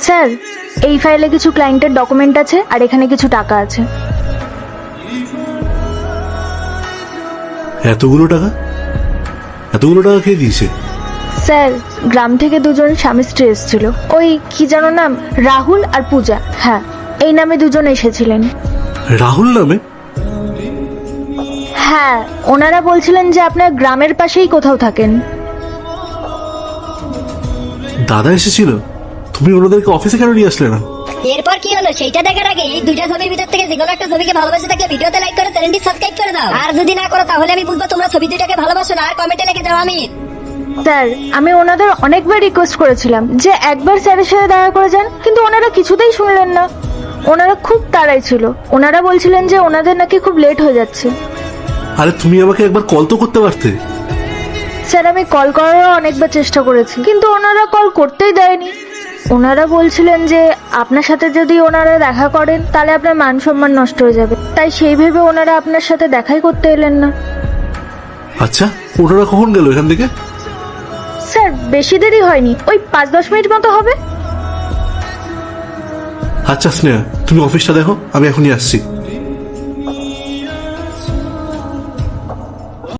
Sir, এই ফাইলে কিছু ক্লায়েন্টের ডকুমেন্ট আছে আর এখানে কিছু টাকা আছে। এতগুলো টাকা এতগুলো টাকা কে দিয়েছে? স্যার, গ্রাম থেকে দুজন স্বামী স্ত্রী এসেছিল। ওই কি যেন নাম, রাহুল আর পূজা। হ্যাঁ, এই নামে দুজন এসেছিলেন। রাহুল নামে? হ্যাঁ, ওনারা বলছিলেন যে আপনার গ্রামের পাশেই কোথাও থাকেন। দাদা এসেছিল? তুমি ওনাদেরকে অফিসে কেন নিয়ে আসলে না? এরপর কি হলো সেইটা দেখার আগে এই দুইটা ছবির ভিতর থেকে যে কোনো একটা ছবিকে ভালোবাসে থাকলে ভিডিওতে লাইক করে চ্যানেলটি সাবস্ক্রাইব করে দাও। আর যদি না করো তাহলে আমি বুঝবো তোমরা ছবি দুইটাকে ভালোবাসো না। আর কমেন্টে লিখে দাও আমি। স্যার, আমি ওনাদের অনেকবার রিকোয়েস্ট করেছিলাম যে একবার স্যারের সাথে দেখা করে যান, কিন্তু ওনারা কিছুতেই শুনলেন না। ওনারা খুব তাড়াই ছিল। ওনারা বলছিলেন যে ওনাদের নাকি খুব লেট হয়ে যাচ্ছে। আরে তুমি আমাকে একবার কল তো করতে পারতে। স্যার, আমি কল করারও অনেকবার চেষ্টা করেছি, কিন্তু ওনারা কল করতেই দেয়নি। ওনারা বলছিলেন যে আপনার সাথে যদি ওনারা দেখা করেন তাহলে আপনার মান সম্মান নষ্ট হয়ে যাবে, তাই সেই ভেবে ওনারা আপনার সাথে দেখাই করতে এলেন না। আচ্ছা, ওনারা কখন গেল এখান থেকে? স্যার, বেশি দেরি হয়নি, ওই 5-10 মিনিট মতো হবে। আচ্ছা স্নেহা, তুমি অফিসটা দেখো, আমি এখনই আসছি।